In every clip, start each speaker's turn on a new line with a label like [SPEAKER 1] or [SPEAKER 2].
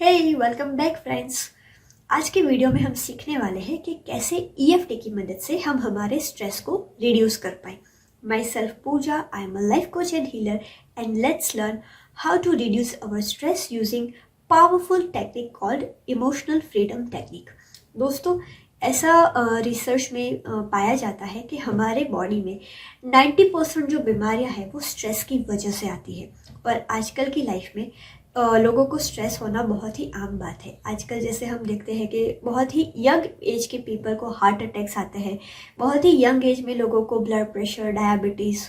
[SPEAKER 1] हे welcome back friends. आज के video में हम सीखने वाले हैं कि कैसे ईएफटी की मदद से हम हमारे स्ट्रेस को रिड्यूस कर पाए। Myself Pooja, I am a life coach and healer and let's learn how to reduce our stress using powerful technique called emotional freedom technique. दोस्तों, ऐसा रिसर्च में पाया जाता है कि हमारे बॉडी में 90% जो बीमारियां हैं वो स्ट्रेस की वजह से आती है। और आजकल की लाइफ में लोगों को स्ट्रेस होना बहुत ही आम बात है। आजकल जैसे हम देखते हैं कि बहुत ही यंग एज के पीपल को हार्ट अटैक्स आते हैं। बहुत ही यंग एज में लोगों को blood pressure, diabetes,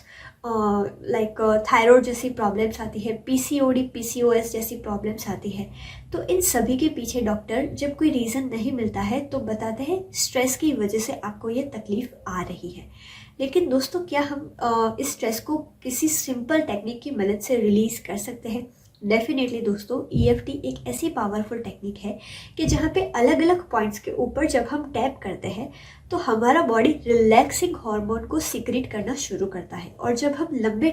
[SPEAKER 1] like thyroid जैसी प्रॉब्लम्स आती है, पीसीओडी, पीसीओएस जैसी प्रॉब्लम्स आती है। तो इन सभी के पीछे डॉक्टर जब कोई रीज़न नहीं मिलता है तो बताते हैं स्ट्रेस की वजह से आपको ये तकलीफ आ रही है। लेकिन दोस्तों, क्या हम इस स्ट्रेस को किसी सिंपल टेक्निक की मदद से रिलीज़ कर सकते हैं? डेफिनेटली दोस्तों, ईएफटी एक ऐसी पावरफुल टेक्निक है कि जहाँ पे अलग अलग पॉइंट्स के ऊपर जब हम टैप करते हैं तो हमारा बॉडी रिलैक्सिंग हार्मोन को सीक्रेट करना शुरू करता है। और जब हम लंबे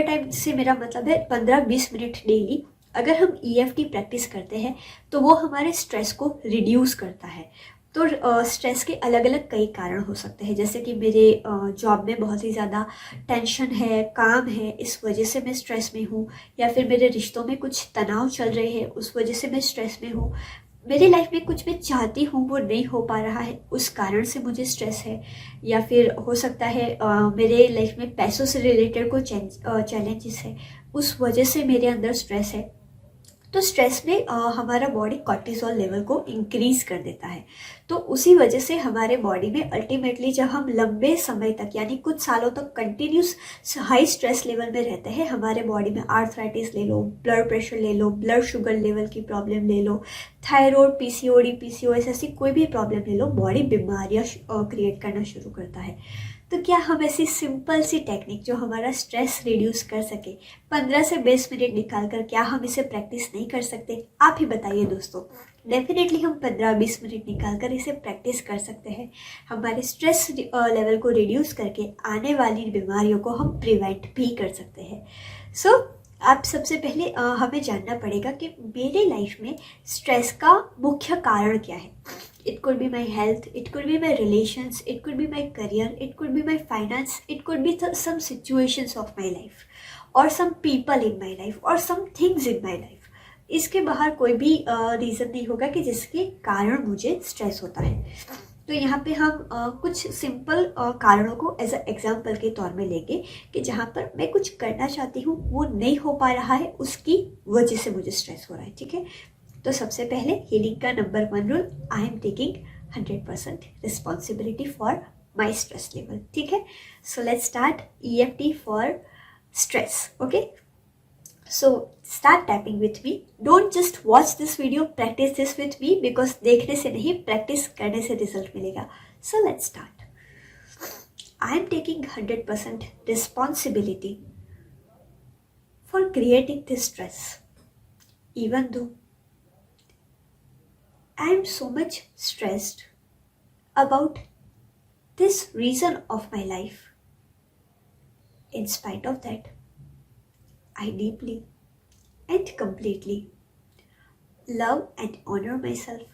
[SPEAKER 1] टाइम से मेरा मतलब है 15-20 मिनट डेली अगर हम ईएफटी प्रैक्टिस करते हैं तो वो हमारे स्ट्रेस को रिड्यूस करता है। तो स्ट्रेस के अलग अलग कई कारण हो सकते हैं, जैसे कि मेरे जॉब में बहुत ही ज़्यादा टेंशन है, काम है, इस वजह से मैं स्ट्रेस में हूँ। या फिर मेरे रिश्तों में कुछ तनाव चल रहे हैं, उस वजह से मैं स्ट्रेस में हूँ। मेरी लाइफ में कुछ मैं चाहती हूँ वो नहीं हो पा रहा है, उस कारण से मुझे स्ट्रेस है। या फिर हो सकता है मेरे लाइफ में पैसों से रिलेटेड कोई चैलेंजेस है, उस वजह से मेरे अंदर स्ट्रेस है। तो स्ट्रेस में हमारा बॉडी कॉर्टिसोल लेवल को इंक्रीज कर देता है। तो उसी वजह से हमारे बॉडी में अल्टीमेटली जब हम लंबे समय तक यानी कुछ सालों तक कंटिन्यूस हाई स्ट्रेस लेवल में रहते हैं, हमारे बॉडी में आर्थराइटिस ले लो, ब्लड प्रेशर ले लो, ब्लड शुगर लेवल की प्रॉब्लम ले लो, थायराइड, पीसीओडी, पीसीओएस ऐसी कोई भी प्रॉब्लम ले लो, बॉडी बीमारियाँ क्रिएट करना शुरू करता है। तो क्या हम ऐसी सिंपल सी टेक्निक जो हमारा स्ट्रेस रिड्यूस कर सके 15 से 20 मिनट निकाल कर, क्या हम इसे प्रैक्टिस नहीं कर सकते? आप ही बताइए दोस्तों। डेफिनेटली हम 15-20 मिनट निकाल कर इसे प्रैक्टिस कर सकते हैं। हमारे स्ट्रेस लेवल को रिड्यूस करके आने वाली बीमारियों को हम प्रिवेंट भी कर सकते हैं। सो आप सबसे पहले हमें जानना पड़ेगा कि मेरे लाइफ में स्ट्रेस का मुख्य कारण क्या है। It could be my health, it could be my relations, it could be my career, it could be my finance, it could be some situations of my life or some people in my life or some things in my life. इसके बाहर कोई भी reason नहीं होगा कि जिसके कारण मुझे स्ट्रेस होता है। तो यहाँ पे हम कुछ सिंपल कारणों को एज अ एग्जाम्पल के तौर में लेंगे कि जहाँ पर मैं कुछ करना चाहती हूँ वो नहीं हो पा रहा है, उसकी वजह से मुझे स्ट्रेस हो रहा है। ठीक है, तो सबसे पहले हीलिंग का number 1 rule, I am taking 100% responsibility for my stress level. ठीक है, so let's start EFT for stress. Okay, so start tapping with me. Don't just watch this video, practice this with me, because देखने से नहीं, practice करने से result मिलेगा। So let's start. I am taking 100% responsibility for creating this stress, even though I am so much stressed about this reason of my life. In spite of that, I deeply and completely love and honor myself.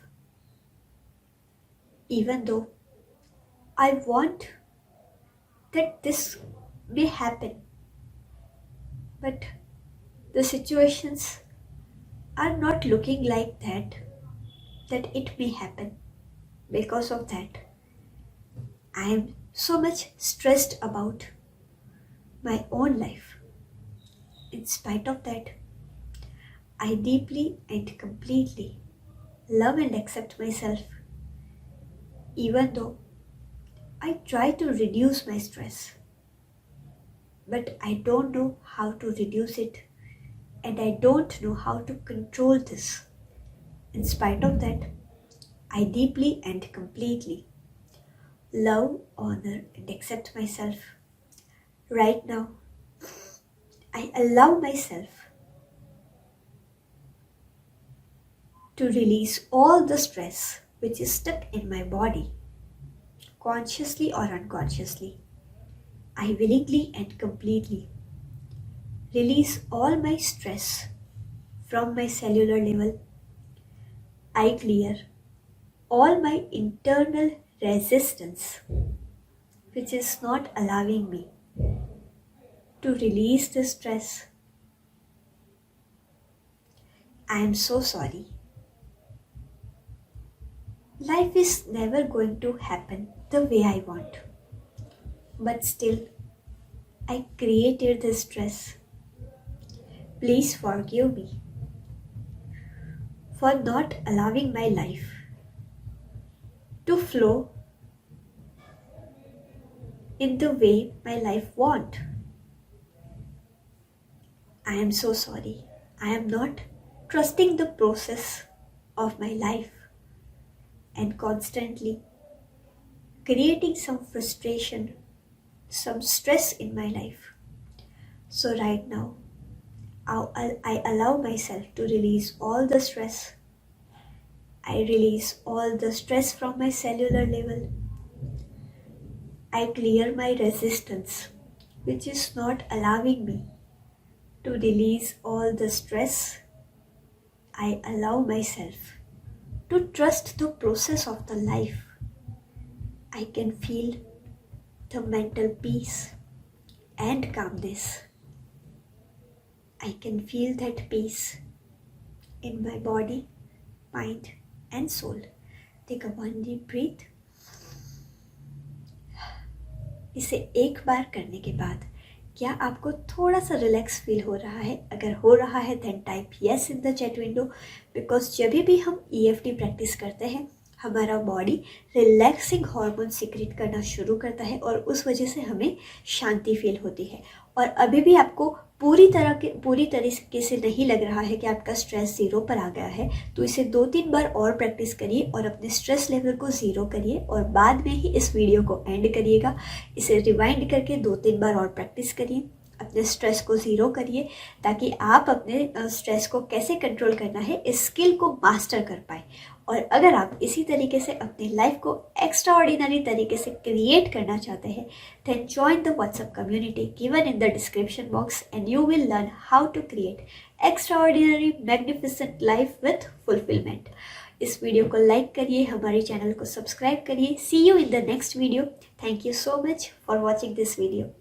[SPEAKER 1] Even though I want that this may happen, but the situations are not looking like that it may happen. Because of that, I am so much stressed about my own life. In spite of that, I deeply and completely love and accept myself, even though I try to reduce my stress, but I don't know how to reduce it, and I don't know how to control this. In spite of that, I deeply and completely love, honor, and accept myself. Right now, I allow myself to release all the stress which is stuck in my body, consciously or unconsciously. I willingly and completely release all my stress from my cellular level. I clear all my internal resistance, which is not allowing me to release the stress. I am so sorry. Life is never going to happen the way I want. But still, I created this stress. Please forgive me for not allowing my life to flow in the way my life wants. I am so sorry. I am not trusting the process of my life and constantly creating some frustration, some stress in my life. So right now, I allow myself to release all the stress. I release all the stress from my cellular level. I clear my resistance, which is not allowing me to release all the stress. I allow myself to trust the process of the life. I can feel the mental peace and calmness. I can feel that peace in my body, mind and soul. Take a one deep breath. इसे एक बार करने के बाद क्या आपको थोड़ा सा relax feel हो रहा है? अगर हो रहा है then type yes in the chat window, because जब भी हम EFT प्रैक्टिस करते हैं हमारा बॉडी रिलैक्सिंग हार्मोन सीक्रेट करना शुरू करता है और उस वजह से हमें शांति फील होती है. और अभी भी आपको पूरी तरीके से नहीं लग रहा है कि आपका स्ट्रेस ज़ीरो पर आ गया है, तो इसे 2-3 बार और प्रैक्टिस करिए और अपने स्ट्रेस लेवल को ज़ीरो करिए और बाद में ही इस वीडियो को एंड करिएगा. इसे रिवाइंड करके 2-3 बार और प्रैक्टिस करिए, अपने स्ट्रेस को ज़ीरो करिए ताकि आप अपने स्ट्रेस को कैसे कंट्रोल करना है इस स्किल को मास्टर कर पाए. और अगर आप इसी तरीके से अपनी लाइफ को एक्स्ट्रा ऑर्डिनरी तरीके से क्रिएट करना चाहते हैं then join the WhatsApp community given in the description box and you will learn how to create extraordinary magnificent life with fulfilment. इस वीडियो को लाइक करिए, हमारे चैनल को सब्सक्राइब करिए. See you in the next video. Thank you so much for watching this video.